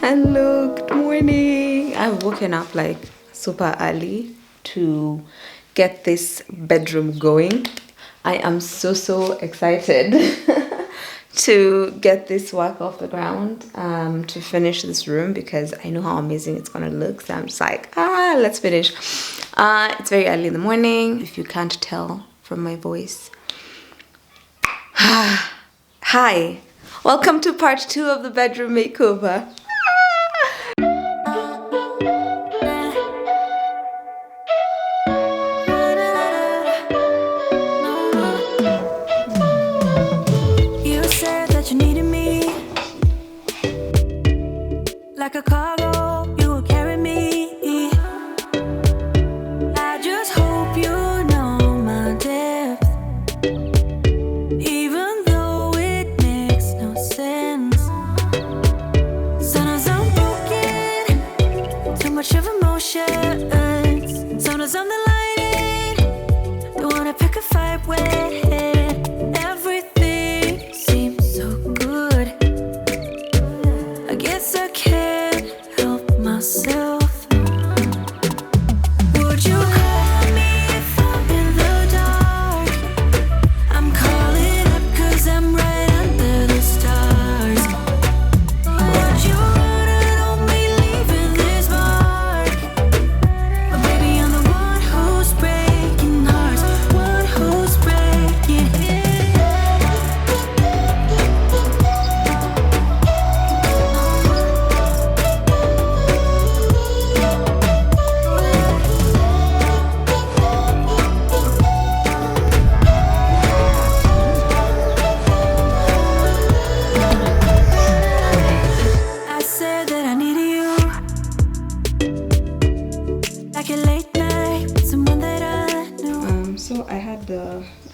Hello, good morning. I've woken up like super early to get this bedroom going. I am so excited to get this work off the ground, to finish this room because I know how amazing it's gonna look. So I'm just like, let's finish. It's very early in the morning, if you can't tell from my voice. Hi, welcome to part 2 of the bedroom makeover. You said that you needed me like a cargo, you will carry me. I just hope you know my depth, even though it makes no sense. Sometimes I'm broken, too much of emotions. Sometimes I'm the lightning, don't wanna pick a fight with. Everything seems so good. I guess I can't help myself. Would you call me if I'm in the dark? I'm calling up 'cause I'm right under the stars. Would you run on me leaving this mark? But baby, I'm the one who's breaking hearts, one who's breaking I said that I needed you, like a late night with someone that I knew. So I had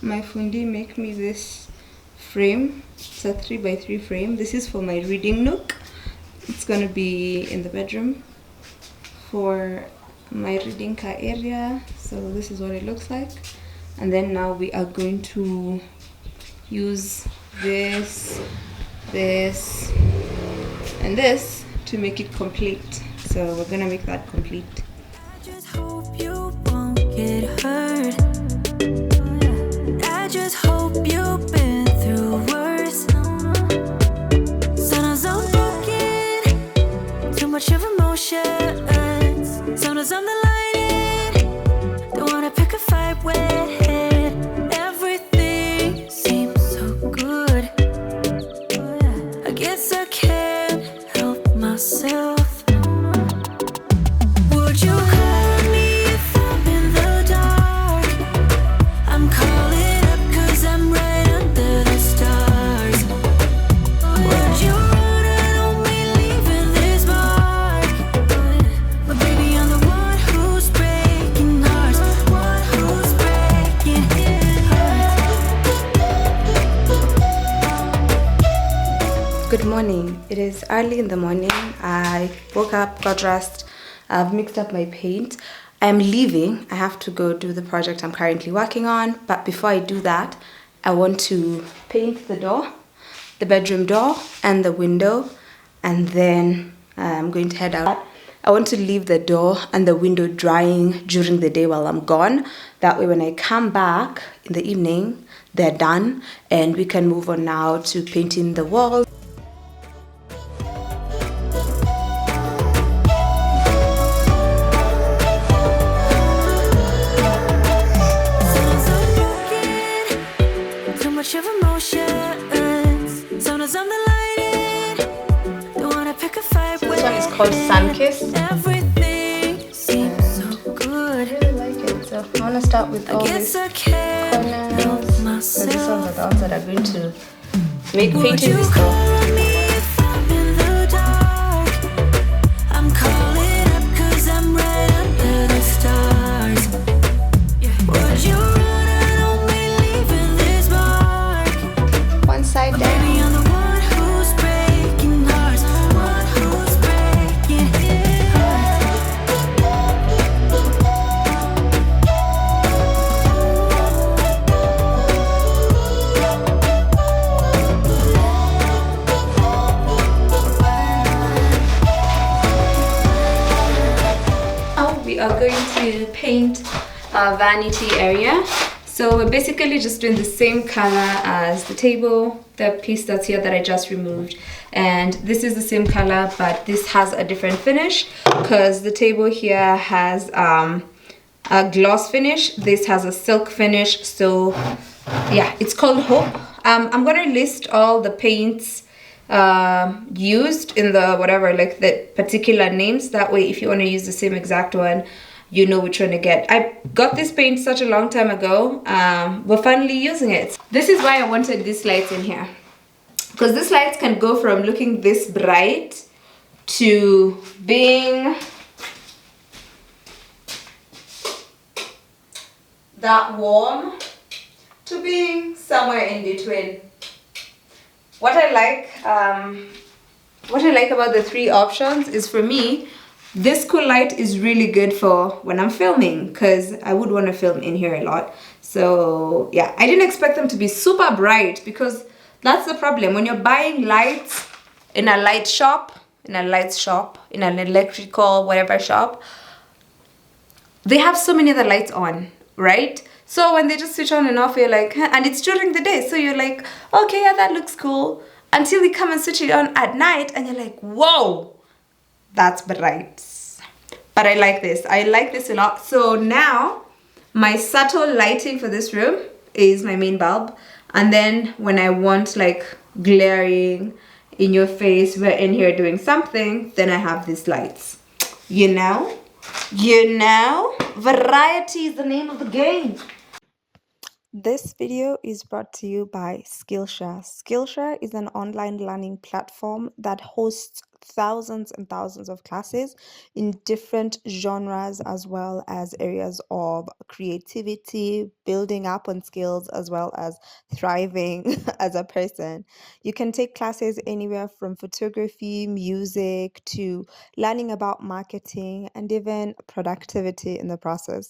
my Fundi make me this frame. It's a 3x3 frame. This is for my reading nook. It's gonna be in the bedroom for my reading car area. So this is what it looks like. And then now we are going to use this, and this to make it complete. So we're gonna make that complete. I just hope you won't get hurt. I just hope you've been through worse. Sometimes I'm broken, too much of emotions. Sometimes I'm the lightning, don't wanna pick a fight with. Everything seems so good. I guess I can't help myself. Would you call me if I'm in the dark? I'm calling up 'cause I'm right under the stars. Would you run on me leaving this mark? But baby, I'm the one who's breaking hearts, one who's breaking hearts. Good morning. It is early in the morning. I woke up, got dressed. I've mixed up my paint. I am leaving. I have to go do the project I'm currently working on. But before I do that, I want to paint the door, the bedroom door and the window. And then I'm going to head out. I want to leave the door and the window drying during the day while I'm gone. That way when I come back in the evening, they're done. And we can move on now to painting the walls. Sometimes I'm broken, too much of emotions. Sometimes I'm the lightning, don't wanna pick a fight with. This one is called Sunkissed. Everything seems so good. I really like it. So I want to start with I all guess these I can't help corners. And these ones are myself. the ones that are going to make Would painting you this door. call me if I'm in the dark? I'm calling up 'cause I'm right under the stars. Would you run on me leaving this mark? One side Baby, down. I'm the one who's breaking hearts, one who's breaking hearts. to paint a vanity area. So we're basically just doing the same color as the table, the piece that's here that I just removed. And this is the same color, but this has a different finish because the table here has a gloss finish. This has a silk finish. So yeah, it's called Hope. I'm gonna list all the paints used in the whatever, like the particular names. That way, if you want to use the same exact one, you know which one to get. I got this paint such a long time ago. We're finally using it. This is why I wanted these lights in here, because these lights can go from looking this bright to being that warm to being somewhere in between. What I like about the three options is, for me, this cool light is really good for when I'm filming, because I would want to film in here a lot. So yeah, I didn't expect them to be super bright, because that's the problem when you're buying lights in a light shop, in an electrical whatever shop. They have so many other lights on, right? So when they just switch on and off, you're like, and it's during the day, so you're like, okay, yeah, that looks cool, until you come and switch it on at night and you're like, whoa, that's bright. But I like this a lot. So now my subtle lighting for this room is my main bulb, and then when I want like glaring in your face, we're in here doing something, then I have these lights. You know, variety is the name of the game. This video is brought to you by Skillshare. Skillshare is an online learning platform that hosts thousands and thousands of classes in different genres, as well as areas of creativity, building up on skills, as well as thriving as a person. You can take classes anywhere from photography, music, to learning about marketing and even productivity in the process.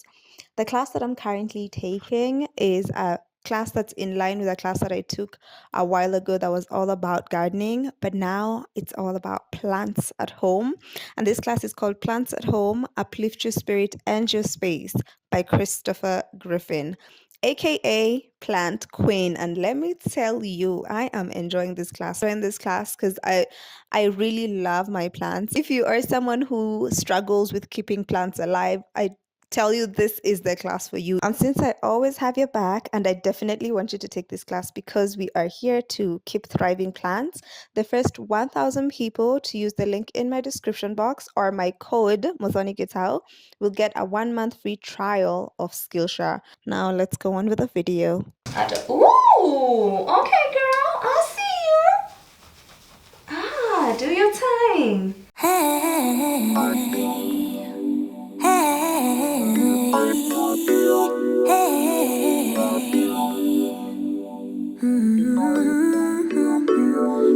The class that I'm currently taking is a class that's in line with a class that I took a while ago that was all about gardening, but now it's all about plants at home. And this class is called Plants at Home, Uplift Your Spirit and Your Space by Christopher Griffin, aka Plant Queen. And let me tell you, I am enjoying this class because I really love my plants. If you are someone who struggles with keeping plants alive, I tell you this is the class for you. And since I always have your back, and I definitely want you to take this class because we are here to keep thriving plants, the first 1,000 people to use the link in my description box or my code Muthoni Gitau will get a 1-month free trial of Skillshare. Now let's go on with the video. Ooh, okay girl, I'll see you. Do your thing.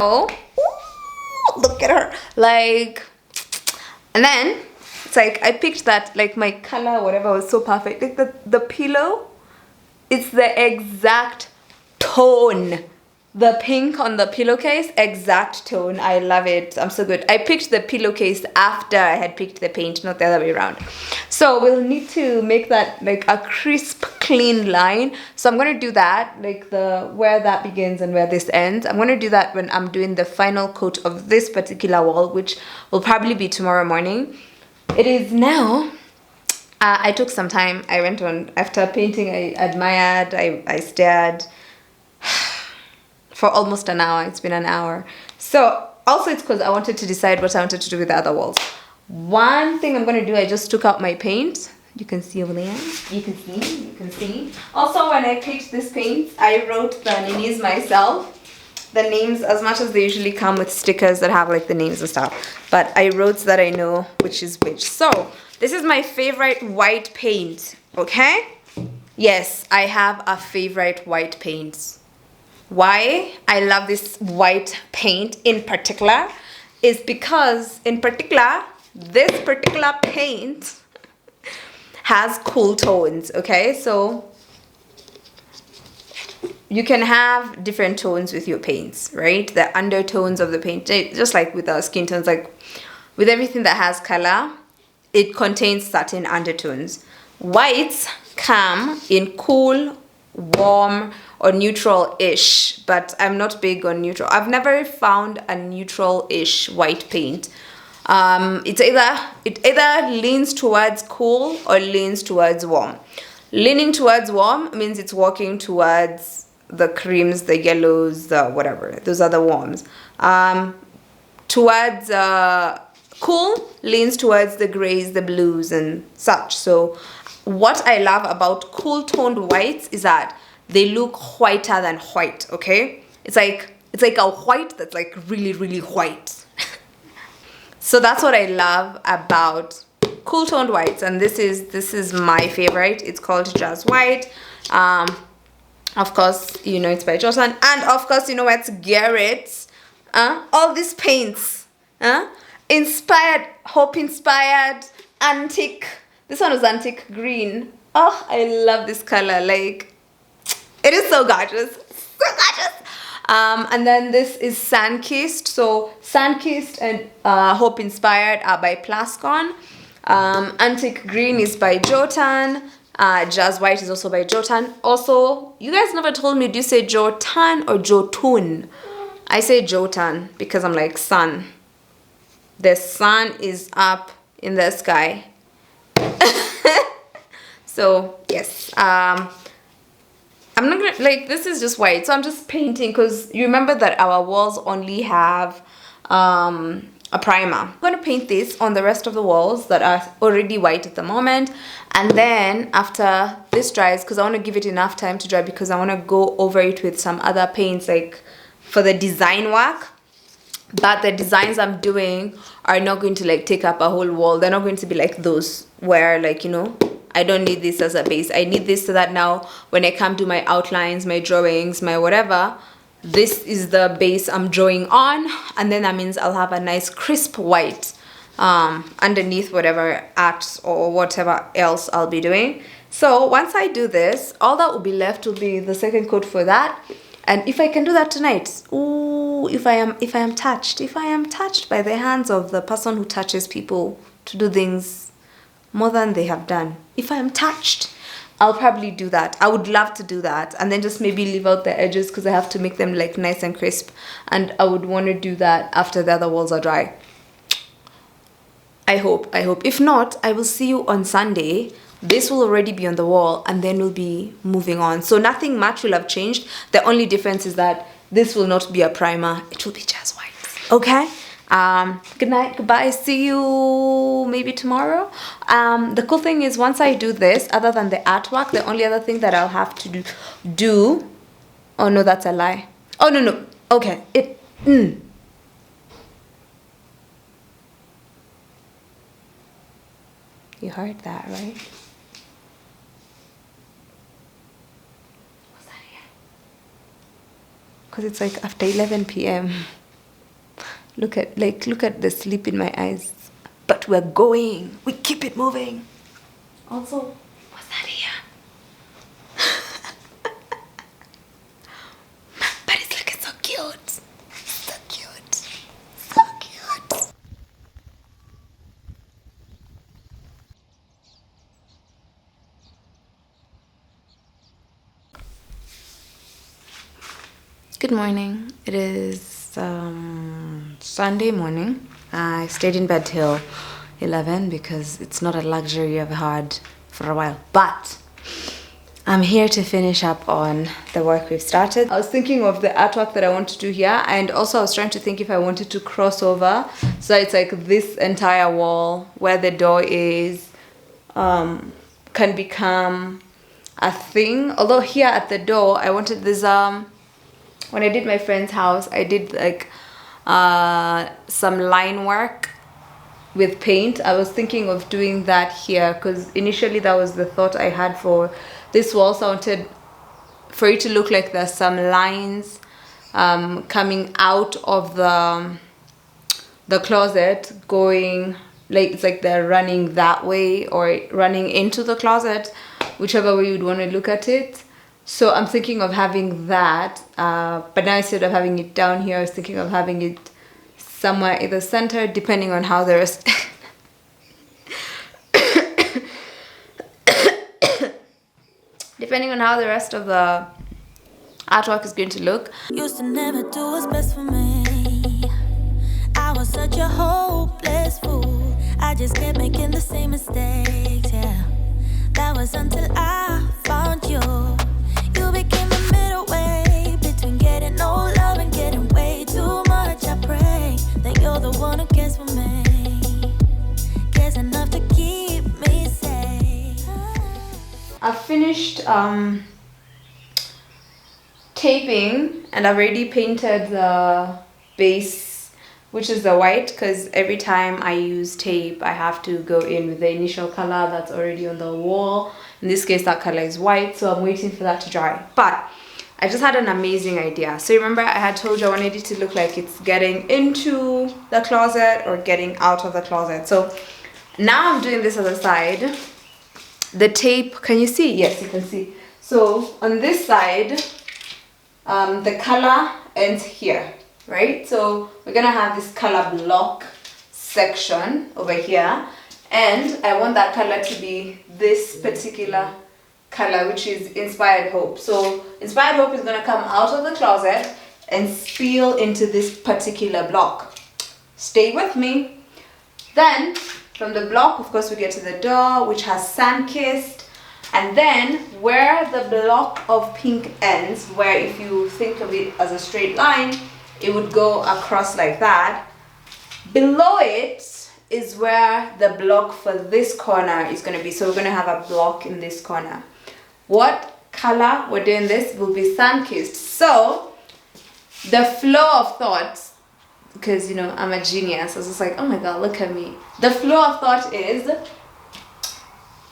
Oh, look at her, like, and then it's like I picked that, like my color whatever was so perfect, like the pillow, it's the exact tone. The pink on the pillowcase, exact tone. I love it. I'm so good. I picked the pillowcase after I had picked the paint, not the other way around. So we'll need to make that like a crisp, clean line. So I'm going to do that, like where that begins and where this ends. I'm going to do that when I'm doing the final coat of this particular wall, which will probably be tomorrow morning. It is now. I took some time. I went on, after painting, I admired, I stared for almost an hour. It's been an hour. So also it's because I wanted to decide what I wanted to do with the other walls. One thing I'm going to do, I just took out my paint. You can see over there. You can see. Also, when I picked this paint, I wrote the names myself. The names, as much as they usually come with stickers that have like the names and stuff. But I wrote so that I know which is which. So this is my favorite white paint. Okay? Yes, I have a favorite white paint. Why I love this white paint in particular is because in particular this particular paint has cool tones. Okay, so you can have different tones with your paints, right? The undertones of the paint, just like with our skin tones, like with everything that has color, it contains certain undertones. whites come in cool, warm, or neutral-ish, but I'm not big on neutral. I've never found a neutral-ish white paint. It either leans towards cool or leans towards warm. Leaning towards warm means it's walking towards the creams, the yellows, the whatever. Those are the warms. Towards cool leans towards the grays, the blues, and such. So what I love about cool toned whites is that they look whiter than white. Okay, it's like a white that's like really, really white. So that's what I love about cool toned whites, and this is my favorite. It's called Jazz White. Of course, you know it's by Jotun, and of course, you know it's Garrett. All these paints, inspired, hope inspired, antique. This one was antique green. Oh, I love this color. Like, it is so gorgeous, so gorgeous. And then this is Sunkissed. So Sunkissed and hope inspired are by Plascon. Antique green is by Jotun. Jazz White is also by Jotun. Also, you guys never told me, do you say Jotun or Jotun? I say Jotun because I'm like sun. The sun is up in the sky. So yes, I'm not gonna, like, this is just white, so I'm just painting because you remember that our walls only have a primer. I'm going to paint this on the rest of the walls that are already white at the moment, and then after this dries, because I want to give it enough time to dry, because I want to go over it with some other paints like for the design work. But the designs I'm doing are not going to like take up a whole wall. They're not going to be like those where, like, you know, I don't need this as a base. I need this so that now when I come to my outlines, my drawings, my whatever, this is the base I'm drawing on, and then that means I'll have a nice crisp white underneath whatever art or whatever else I'll be doing. So once I do this, all that will be left will be the second coat for that. And if I can do that tonight, ooh, if I am touched by the hands of the person who touches people to do things more than they have done, if I am touched, I'll probably do that. I would love to do that, and then just maybe leave out the edges because I have to make them like nice and crisp, and I would want to do that after the other walls are dry. I hope. If not, I will see you on Sunday. This will already be on the wall, and then we'll be moving on. So nothing much will have changed. The only difference is that this will not be a primer. It will be Jazz White. Okay? Good night, goodbye, see you maybe tomorrow. The cool thing is, once I do this, other than the artwork, the only other thing that I'll have to do oh no, that's a lie. Oh no, okay, you heard that, right? What's that here? Because it's like after 11 p.m. Look at the sleep in my eyes. But we're going. We keep it moving. Also, what's that here? But it's looking so cute. So cute. So cute. Good morning. It is Sunday morning. I stayed in bed till 11 because it's not a luxury I've had for a while, but I'm here to finish up on the work we've started. I was thinking of the artwork that I want to do here, and also I was trying to think if I wanted to cross over, so it's like this entire wall where the door is can become a thing. Although here at the door I wanted this when I did my friend's house, I did like some line work with paint. I was thinking of doing that here because initially that was the thought I had for this wall. So I wanted for it to look like there's some lines coming out of the closet, going like it's like they're running that way or running into the closet, whichever way you'd want to look at it. So I'm thinking of having that, but now instead of having it down here, I was thinking of having it somewhere in the center, depending on how the rest depending on how the rest of the artwork is going to look. Used to never do what's best for me. I was such a hopeless fool. I just kept making the same mistakes, yeah. That was until I found you. You became the middle way between getting no love and getting way too much. I pray that you're the one who cares for me, cares enough to keep me safe. I've finished taping, and I've already painted the base, which is the white, because every time I use tape I have to go in with the initial color that's already on the wall. In this case that color is white, so I'm waiting for that to dry. But I just had an amazing idea. So remember I had told you I wanted it to look like it's getting into the closet or getting out of the closet. So now I'm doing this on the side. The tape, can you see? Yes, you can see. So on this side, the color ends here, right? So we're gonna have this color block section over here, and I want that color to be this particular color, which is Inspired Hope. So Inspired Hope is gonna come out of the closet and spill into this particular block. Stay with me. Then from the block, of course, we get to the door, which has Sunkissed. And then where the block of pink ends, where if you think of it as a straight line, it would go across like that. Below it is where the block for this corner is going to be. So we're going to have a block in this corner. What color we're doing this will be Sunkissed. So the flow of thoughts, because you know I'm a genius, I was just like, oh my god, look at me. The flow of thought is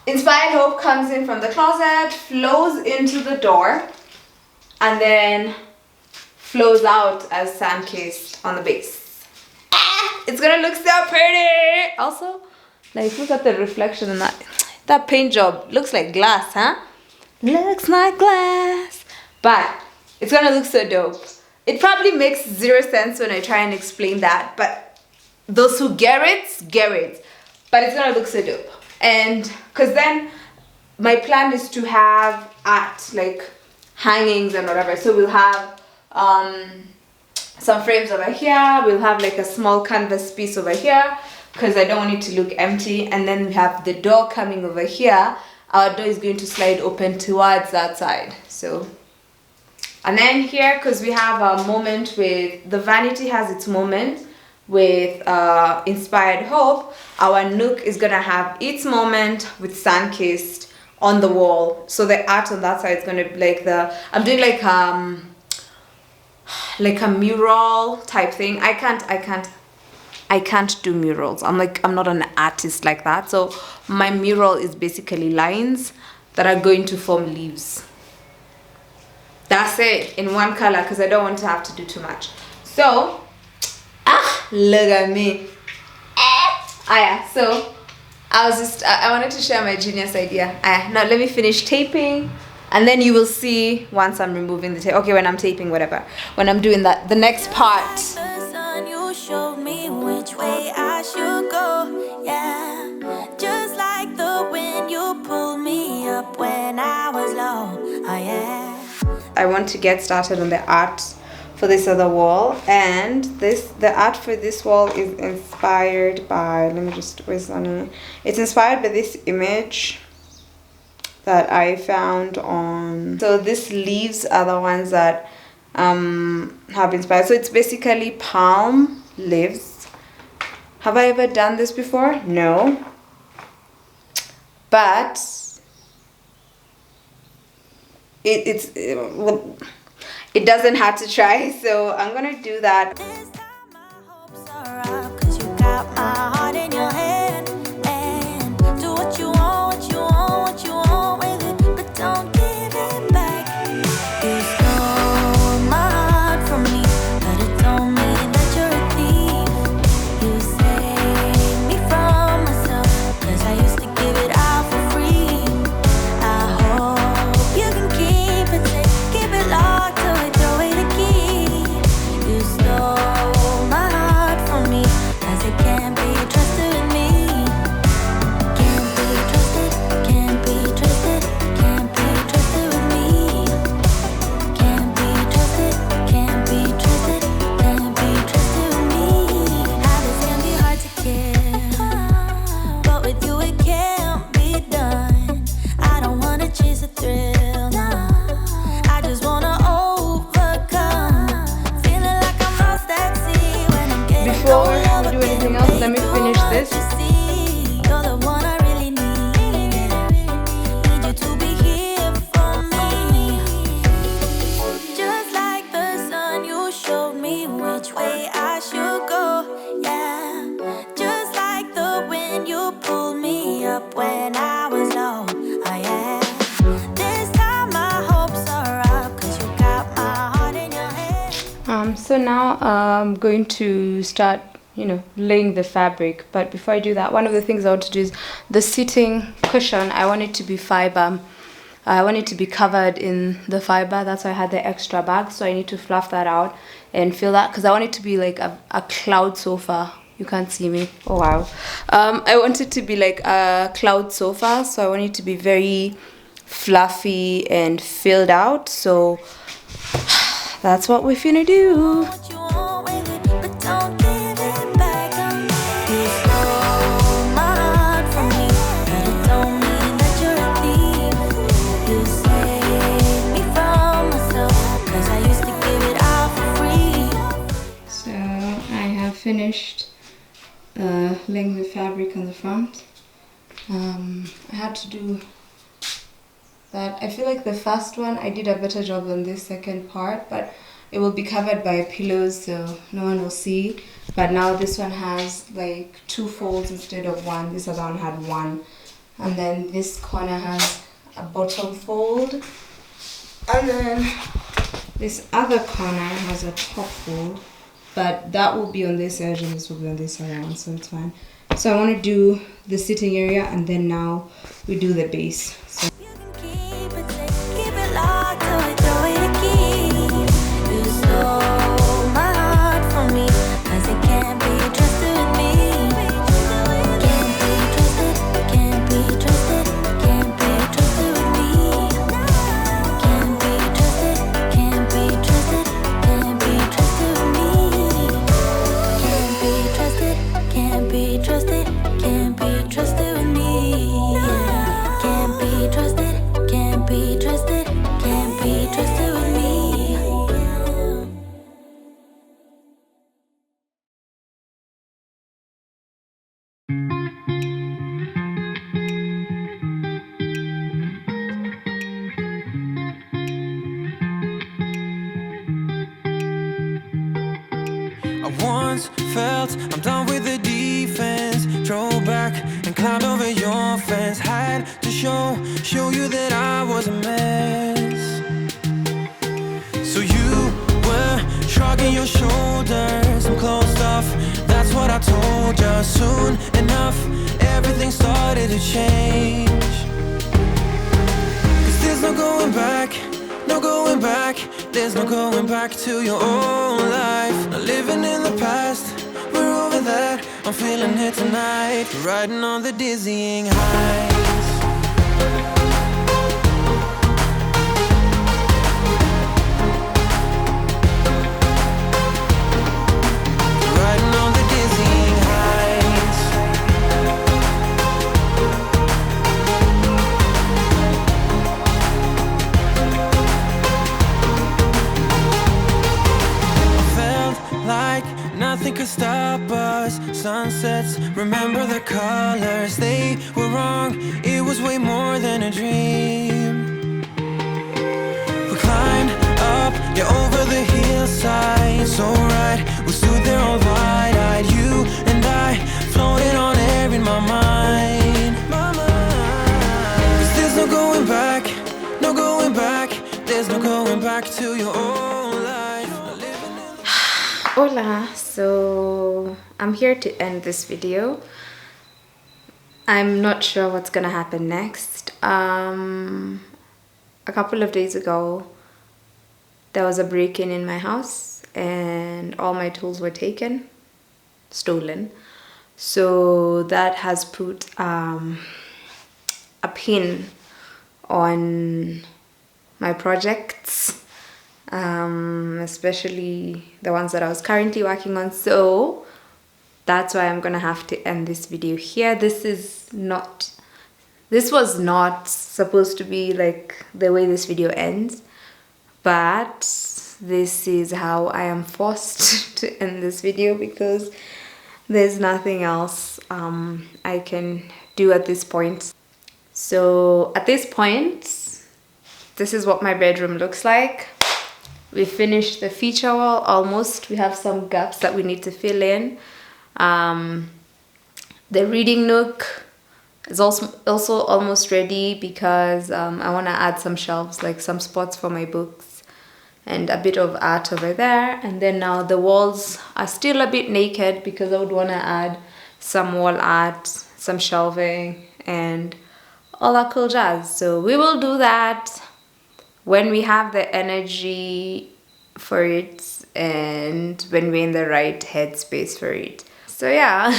Inspired Hope comes in from the closet, flows into the door, and then flows out as Sunkissed on the base. It's gonna look so pretty. Also, like, look at the reflection in that paint job. Looks like glass, huh? Looks like glass. But it's gonna look so dope. It probably makes zero sense when I try and explain that, but those who get it. But it's gonna look so dope. And because then my plan is to have art, like hangings and whatever. So we'll have some frames over here, we'll have like a small canvas piece over here because I don't want it to look empty, and then we have the door coming over here. Our door is going to slide open towards that side. So, and then here, because we have a moment with the Vanity has its moment with Inspired Hope, our nook is gonna have its moment with Sunkissed on the wall. So the art on that side is gonna be like I'm doing like a mural type thing. I can't do murals. I'm not an artist like that. So my mural is basically lines that are going to form leaves. That's it, in one color, because I don't want to have to do too much. So look at me. Yeah, so I wanted to share my genius idea. Now let me finish taping, and then you will see once I'm removing the tape. Okay, when I'm taping, whatever. When I'm doing that, the next part. The sun, you showed me which way I should go. Yeah, just like the wind, you pulled me up when I was low. Oh yeah. I want to get started on the art for this other wall, and the art for this wall is inspired by, it's inspired by this image that I found on, so these leaves are the ones that have inspired. So it's basically palm leaves. Have I ever done this before? No, but it doesn't have to try, so I'm gonna do that. This time my hopes are up, 'cause you got my heart in your hand. And do what you want with it, but don't give it back. You stole my heart from me, but it don't mean that you're a thief. You saved me from myself, 'cause I used to give it out for free. I hope you can keep it safe, keep it locked away, throw away the key. You stole before we do anything else, let me finish this. You're the one I really need. Need you to be here for me. Just like the sun, you showed me which way I should go. Yeah. Just like the wind, you pulled me up when I was low. Oh yeah. This time my hopes are up, 'cause you got my heart in your head. So now I'm going to start, laying the fabric. But before I do that, one of the things I want to do is the sitting cushion. I want it to be fiber. I want it to be covered in the fiber. That's why I had the extra bag. So I need to fluff that out and fill that, because I want it to be like a cloud sofa. You can't see me. Oh wow. I want it to be like a cloud sofa. So I want it to be very fluffy and filled out. So that's what we're gonna do. What you want with it, but don't give it back on me. You stole my heart from me, but it don't mean that you're a thief. You saved me from myself, 'cause I used to give it all for free. So I have finished laying the fabric on the front. I had to do that. I feel like the first one I did a better job than this second part, but it will be covered by pillows so no one will see. But now this one has like 2 folds instead of 1. This other one had 1, and then this corner has a bottom fold, and then this other corner has a top fold, but that will be on this edge and this will be on this other one, so it's fine. So I want to do the sitting area, and then now we do the base. So You can keep it safe, keep it locked till we throw it a key. You stole my heart from me, 'cause it can't be trusted with me. Can't be trusted, can't be trusted, can't be trusted with me. Can't be trusted, can't be trusted, can't be trusted with me. Can't be trusted, can't be trusted, can't be trusted with me. Can't be trusted, can't be trusted, can't be trusted with me. I once felt I'm done with the defense. Drove back and climbed over your fence. Had to show you that I was a mess. So you were shrugging your shoulders. I'm closed off, that's what I told you. Soon enough, everything started to change. 'Cause there's no going back, no going back. There's no going back to your old life. Not living in the past, we're over that. I'm feeling it tonight, riding on the dizzying heights. Riding on the dizzying heights. Felt like nothing could stop us. Sunsets, remember the colors. They were wrong, it was way more than a dream. We climbed up, yeah, over the hillside. So right, we stood there all wide-eyed. You and I floated on air in my mind. 'Cause there's no going back, no going back. There's no going back to your old life. Hola, so I'm here to end this video. I'm not sure what's gonna happen next. A couple of days ago there was a break-in in my house and all my tools were stolen. So that has put a pin on my projects, especially the ones that I was currently working on. So that's why I'm gonna have to end this video here. This was not supposed to be like the way this video ends, but this is how I am forced to end this video, because there's nothing else I can do at this point. So at this point, this is what my bedroom looks like. We finished the feature wall almost. We have some gaps that we need to fill in. The reading nook is also almost ready, because I want to add some shelves, like some spots for my books and a bit of art over there. And then now the walls are still a bit naked, because I would want to add some wall art, some shelving, and all that cool jazz. So we will do that when we have the energy for it and when we're in the right headspace for it. So yeah,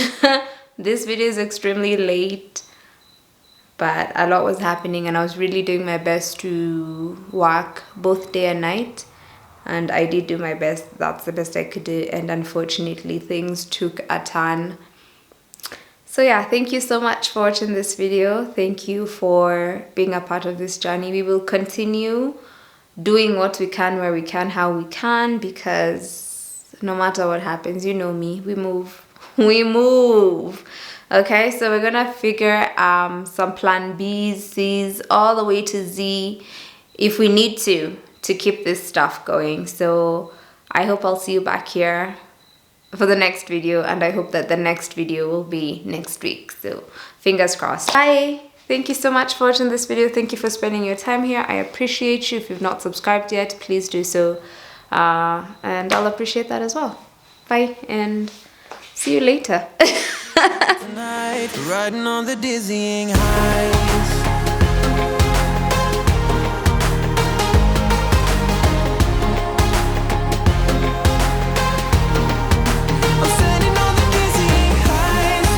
this video is extremely late, but a lot was happening and I was really doing my best to work both day and night, and I did do my best. That's the best I could do, and unfortunately things took a turn. So yeah, thank you so much for watching this video. Thank you for being a part of this journey. We will continue doing what we can, where we can, how we can, because no matter what happens, you know me, we move. We move. Okay, so we're gonna figure some plan B's, C's, all the way to Z if we need to keep this stuff going. So I hope I'll see you back here for the next video, and I hope that the next video will be next week. So fingers crossed. Bye. Thank you so much for watching this video. Thank you for spending your time here. I appreciate you. If you've not subscribed yet, please do so, and I'll appreciate that as well. Bye, and see you later. Tonight, riding on the dizzying heights.